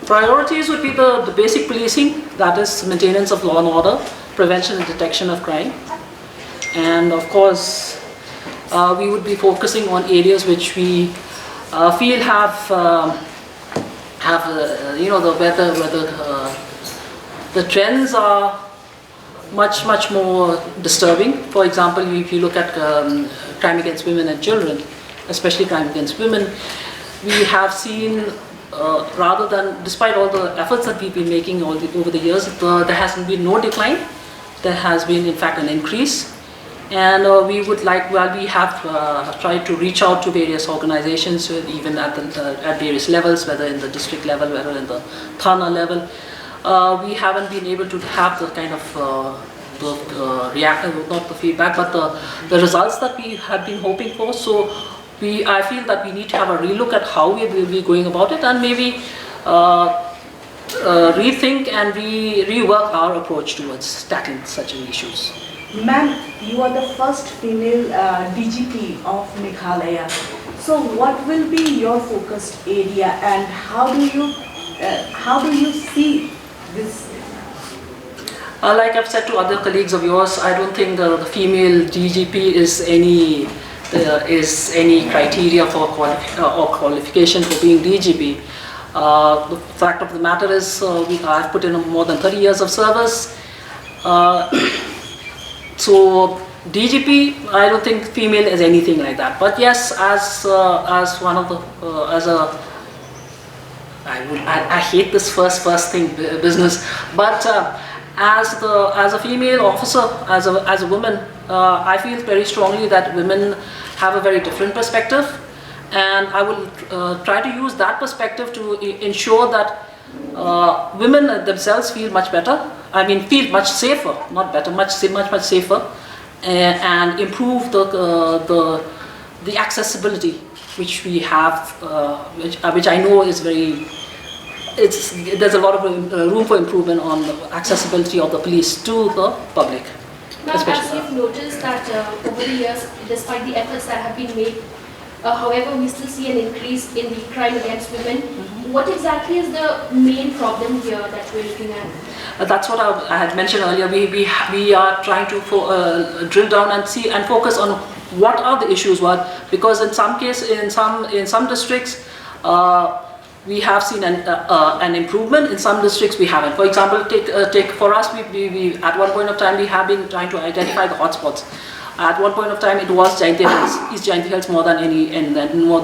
Priorities would be the basic policing, that is maintenance of law and order, prevention and detection of crime. And of course, we would be focusing on areas which we feel the trends are much more disturbing. For example, if you look at crime against women and children, especially crime against women, we have seen, rather than, despite all the efforts that we've been making over the years, there hasn't been no decline. There has been, in fact, an increase. And we would like, we have tried to reach out to various organizations, even at various levels, whether in the district level, whether in the Thana level. We haven't been able to have the kind of not the feedback, but the results that we have been hoping for. So I feel that we need to have a relook at how we will be going about it, and maybe rethink and rework our approach towards tackling such issues. Ma'am, you are the first female DGP of Meghalaya. So what will be your focused area, and how do you see this? Like I've said to other colleagues of yours, I don't think the female DGP is any criteria for qualification for being DGP. The fact of the matter is, I've put in more than 30 years of service. So DGP, I don't think female is anything like that. But yes, as one of the I hate this first thing business, but as a female officer, as a woman, I feel very strongly that women have a very different perspective, and I will try to use that perspective to ensure that women themselves feel much better. I mean, feel much safer, not better, much safer, and improve the accessibility which we have, which I know is very. There's a lot of room for improvement on the accessibility of the police to the public. Now, as you've noticed that over the years, despite the efforts that have been made, however, we still see an increase in the crime against women. What exactly is the main problem here that we're looking at? That's what I had mentioned earlier. We are trying to drill down and see and focus on what are the issues. Because in some cases, in some districts, we have seen an improvement. In some districts, we haven't. For example, take for us, we at one point of time we have been trying to identify the hotspots. At one point of time, it was Jaintia Hills, East Jaintia Hills more than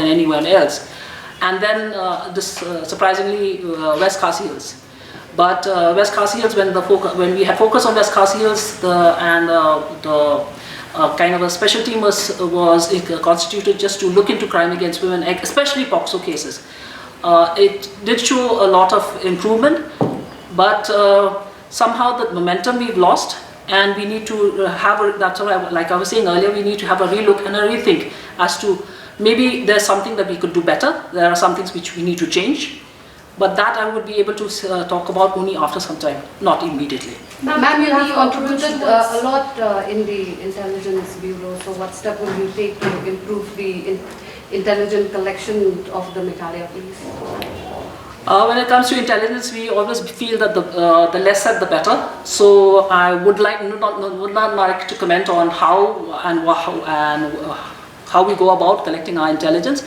anywhere else, and then surprisingly West Khasi Hills. But West Khasi Hills, when we had focused on West Khasi Hills, kind of a special team was constituted just to look into crime against women, especially POCSO cases. It did show a lot of improvement, but somehow the momentum we've lost, and we need to that's what like I was saying earlier, we need to have a relook and a rethink as to maybe there's something that we could do better, there are some things which we need to change, but that I would be able to talk about only after some time, not immediately. Ma'am, you have contributed a lot in the Intelligence Bureau, so what step will you take to improve the intelligence collection of the Meghalaya Police? When it comes to intelligence, we always feel that the less said, the better. So I would not like to comment on how we go about collecting our intelligence.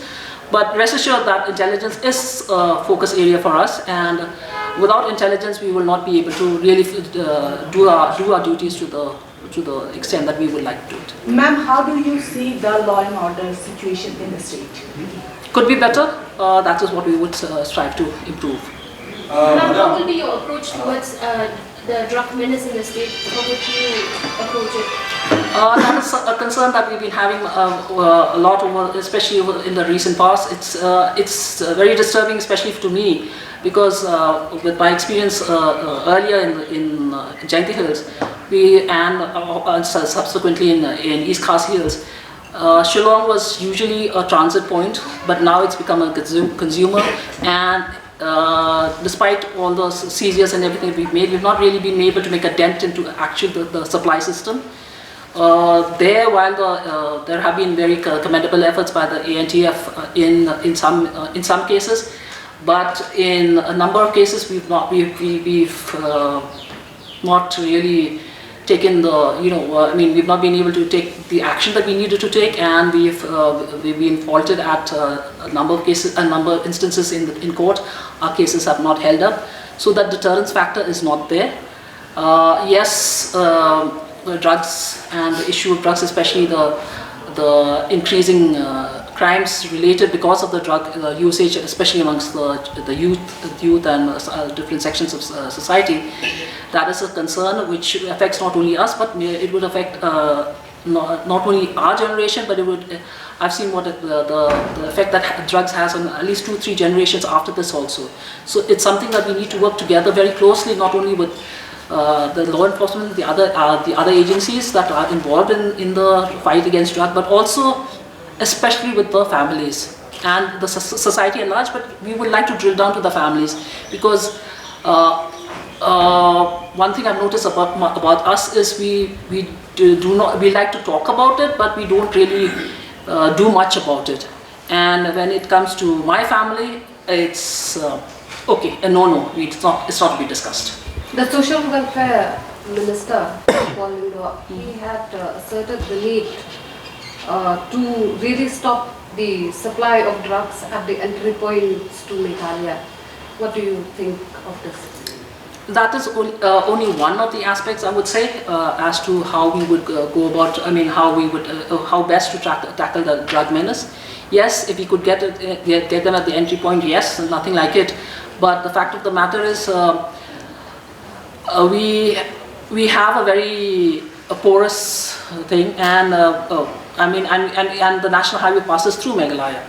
But rest assured that intelligence is a focus area for us, and without intelligence, we will not be able to really do our duties to the extent that we would like to do it. Ma'am, how do you see the law and order situation in the state? Could be better. That is what we would strive to improve. Ma'am, what will be your approach towards the drug menace in the state? How would you approach it? That is a concern that we've been having a lot over, especially in the recent past. It's very disturbing, especially to me, because with my experience earlier in Jaintia Hills, and subsequently in East Khasi Hills, Shillong was usually a transit point, but now it's become a consumer, and despite all those seizures and everything we've made, we've not really been able to make a dent into actually the supply system. While there have been very commendable efforts by the ANTF in some cases, But in a number of cases, we've not really taken the, we've not been able to take the action that we needed to take, and we've been faulted at a number of cases, a number of instances in court. Our cases have not held up, so that deterrence factor is not there. Yes, the drugs and the issue of drugs, especially the increasing crimes related because of the drug usage, especially amongst the youth and different sections of society, that is a concern which affects not only us, but it would affect not only our generation, but it would. I've seen what the effect that drugs has on at least 2-3 generations after this also. So it's something that we need to work together very closely, not only with the law enforcement, the other agencies that are involved in the fight against drug, but also especially with the families and the society at large. But we would like to drill down to the families, because one thing I've noticed about us is we like to talk about it, but we don't really do much about it. And when it comes to my family, it's okay, a no, it's not to be discussed. The Social Welfare Minister, he had asserted the need to really stop the supply of drugs at the entry points to Meghalaya. What do you think of this? That is only one of the aspects, I would say, as to how we would go about, how best to tackle the drug menace. Yes, if we could get them at the entry point, yes, nothing like it. But the fact of the matter is, we have a very porous thing, and and the national highway passes through Meghalaya.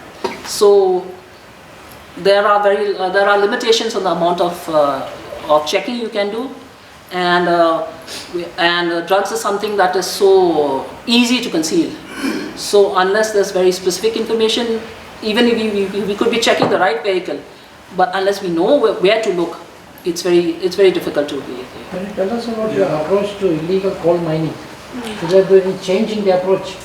So there are limitations on the amount of checking you can do, and drugs is something that is so easy to conceal. So unless there's very specific information, even if we could be checking the right vehicle, but unless we know where to look, it's very difficult to be. Can you tell us about your approach to illegal coal mining? Is there any change in the approach?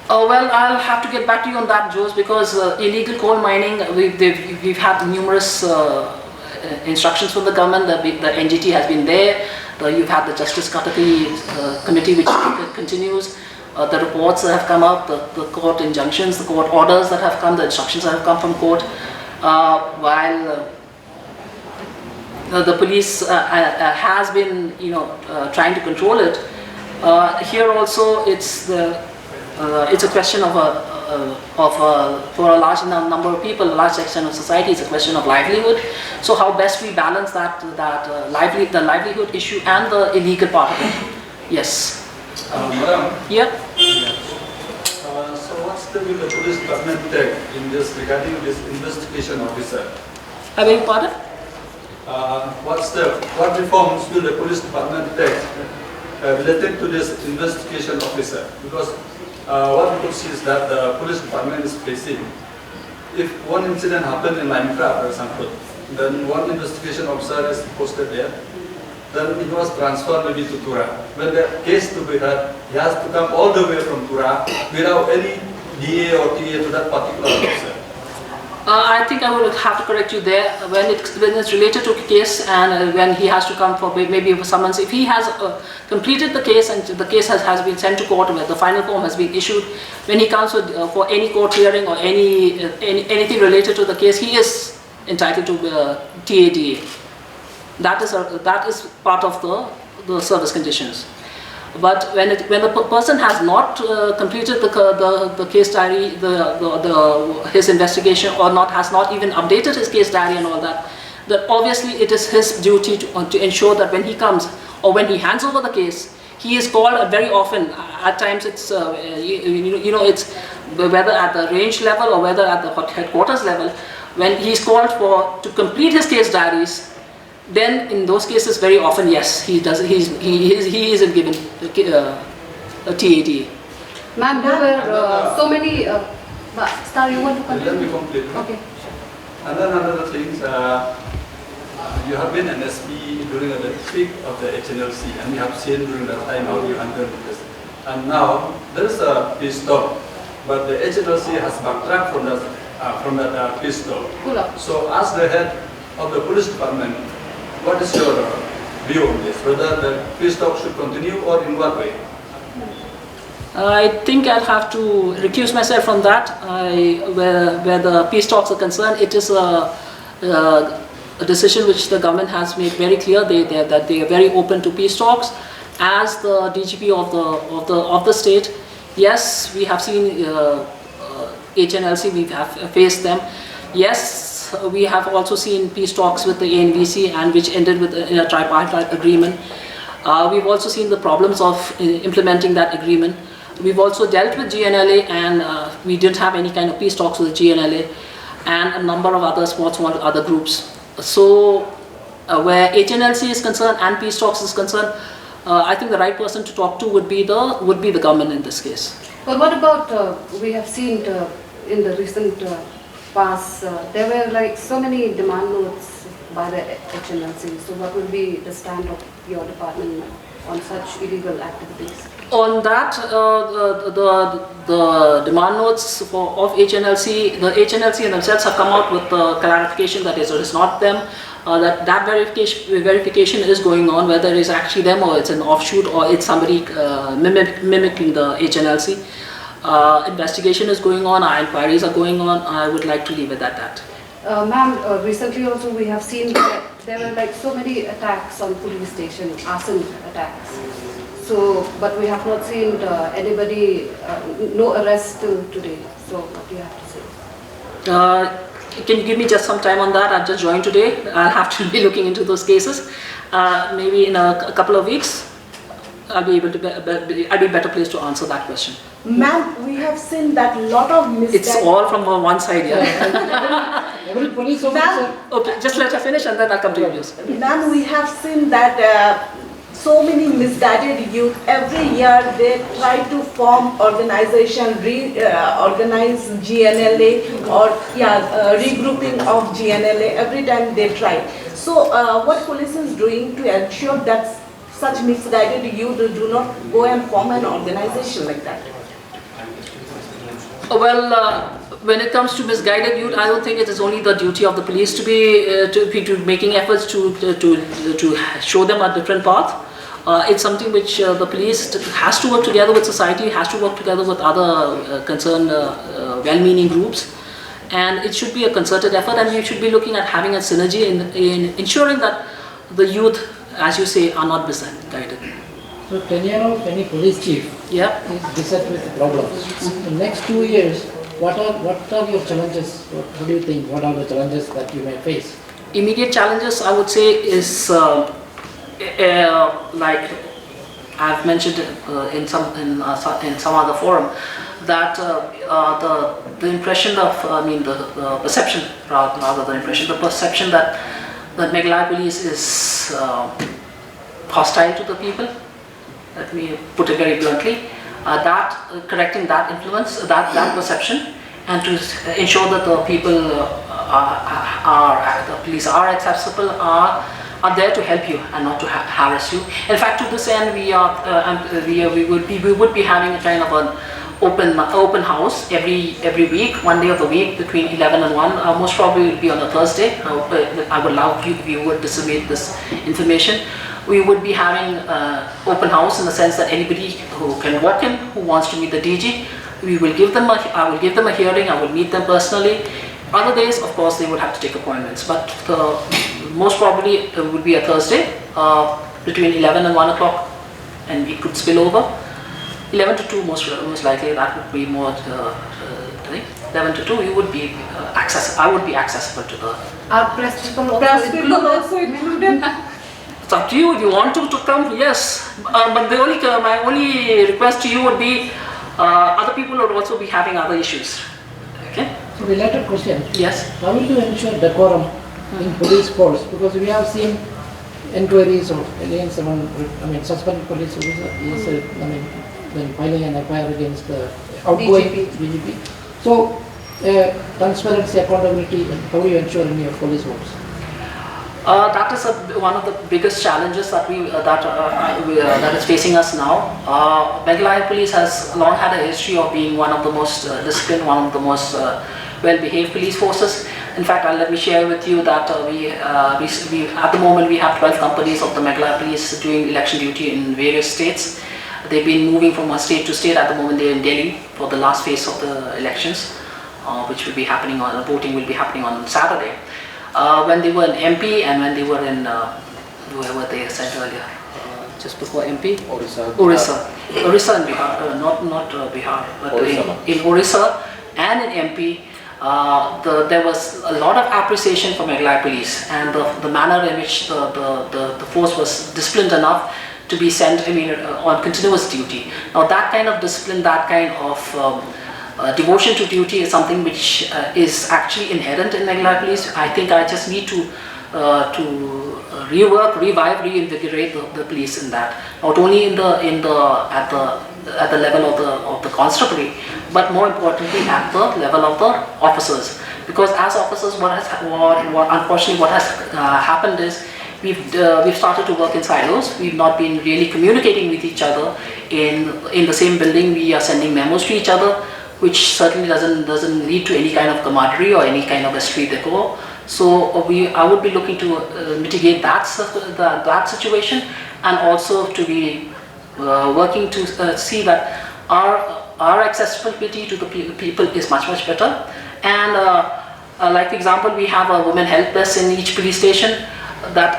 Well, I'll have to get back to you on that, Jose, because illegal coal mining, we've had numerous instructions from the government. The NGT has been there. You've had the Justice Committee, which continues. The reports that have come out, the court injunctions, the court orders that have come, the instructions that have come from court, while the police has been, trying to control it. Here also, it's a question for a large number of people, a large section of society, it's a question of livelihood. So how best we balance the livelihood issue and the illegal part of it. Yes. Madam. Yeah. So what's the police department take in this regarding this investigation officer? I beg your pardon? What reforms will the police department take related to this investigation officer? Because what we could see is that the police department is facing, if one incident happened in Limecraft, for example, then one investigation officer is posted there, then it was transferred maybe to Tura. When the case to be heard, he has to come all the way from Tura without any DA or TA to that particular officer. I think I will have to correct you there. When it's related to a case, and when he has to come for maybe for summons, if he has completed the case and the case has been sent to court, where the final form has been issued, when he comes for any court hearing or anything related to the case, he is entitled to TADA. That is part of the service conditions. But when the person has not completed the case diary, his investigation, or has not even updated his case diary and all that, then obviously it is his duty to ensure that when he comes or when he hands over the case, he is called very often. At times it's it's whether at the range level or whether at the headquarters level, when he is called to complete his case diaries. Then in those cases, very often, yes, he isn't given a TAD. Ma'am, there were so many. Star, you want to continue? Let me complete. Okay. And then another thing, you have been an SP during the peak of the HNLC, and we have seen during that time how you handled this. And now there is a peace talk, but the HNLC has backtracked from that from that peace talk. Pull up. So as the head of the police department, what is your view on this? Whether the peace talk should continue or in what way? I think I'll have to recuse myself from that. Where the peace talks are concerned, it is a decision which the government has made very clear that they are very open to peace talks. As the DGP of the state, yes, we have seen HNLC, we have faced them. Yes, we have also seen peace talks with the ANVC and which ended with in a tripartite agreement. We've also seen the problems of implementing that agreement. We've also dealt with GNLA and we didn't have any kind of peace talks with the GNLA and a number of other other groups. So where HNLC is concerned and peace talks is concerned, I think the right person to talk to would be the government in this case. But what about, we have seen in the recent past, there were like so many demand notes by the HNLC. So what will be the stand of your department on such illegal activities? On that, the demand notes of HNLC, the HNLC themselves have come out with the clarification that it is not them. That verification is going on, whether it is actually them or it's an offshoot or it's somebody mimicking the HNLC. Investigation is going on, our inquiries are going on. I would like to leave it at that. Ma'am, recently also we have seen that there were like so many attacks on police station, arson attacks. So, but we have not seen anybody, no arrest till today. So, what do you have to say? Can you give me just some time on that? I've just joined today. I'll have to be looking into those cases. Maybe in a couple of weeks, I'll be better placed to answer that question. Ma'am, we have seen that lot of It's all from one side, yeah. Every police officer. Okay, just let her finish and then I'll come to you. Ma'am, we have seen that so many misguided youth, every year they try to form organization, organize GNLA or regrouping of GNLA, every time they try. So what police is doing to ensure that such misguided youth do not go and form an organization like that? Well, when it comes to misguided youth, I don't think it is only the duty of the police to be making efforts to show them a different path. It's something which the police has to work together with society, has to work together with other concerned well-meaning groups, and it should be a concerted effort, and we should be looking at having a synergy in ensuring that the youth, as you say, are not misguided. So tenure of any police chief is beset with problems. In the next 2 years, what are your challenges? What do you think? What are the challenges that you may face? Immediate challenges, I would say, is like I've mentioned in some other forum, that the impression of, the perception rather than impression, the perception that Meghalaya police is hostile to the people. Let me put it very bluntly. Correcting that influence, that perception, and to ensure that the people the police are accessible, are there to help you and not to harass you. In fact, to this end, we would be having a kind of an open house every week, one day of the week between 11 and 1. Most probably it will be on a Thursday. I would love if you would disseminate this information. We would be having open house in the sense that anybody who can walk in, who wants to meet the DG, I will give them a hearing. I will meet them personally. Other days, of course, they would have to take appointments, but most probably it would be a Thursday between 11 and 1 o'clock, and it could spill over. 11 to 2 most likely, that would be more 11 to 2 you would be I would be accessible to the... Are press people also included? It's up to you. If you want to come, yes. But my only request to you would be other people would also be having other issues. Okay? So related question. Yes. How will you ensure decorum in police force? Because we have seen inquiries of against someone, suspended police officer, then filing an FIR against the outgoing DGP. So transparency, accountability, and how do you ensure in your police force? That is one of the biggest challenges that that is facing us now. Meghalaya Police has long had a history of being one of the most disciplined, one of the most well-behaved police forces. In fact, let me share with you that we at the moment we have 12 companies of the Meghalaya police doing election duty in various states. They've been moving from one state to state. At the moment they're in Delhi for the last phase of the elections, which will be happening on, voting will be happening on Saturday. When they were in MP and when they were in, where were they said earlier, just before MP? Orissa and Bihar, not Bihar, but in Orissa and in MP, there was a lot of appreciation for Meghalaya police and the manner in which the force was disciplined enough to be sent, on continuous duty. Now that kind of discipline, that kind of devotion to duty is something which is actually inherent in Meghalaya police. I think I just need to rework, revive, reinvigorate the police in that. Not only at the level of the constabulary, but more importantly at the level of the officers. Because as officers, unfortunately what has happened is we've started to work in silos. We've not been really communicating with each other in the same building. We are sending memos to each other, which certainly doesn't lead to any kind of camaraderie or any kind of esprit de corps. So I would be looking to mitigate that situation, and also to be working to see that our accessibility to the people is much better. And like for example, we have a women help desk in each police station. That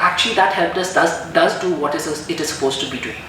help desk does do what it is supposed to be doing.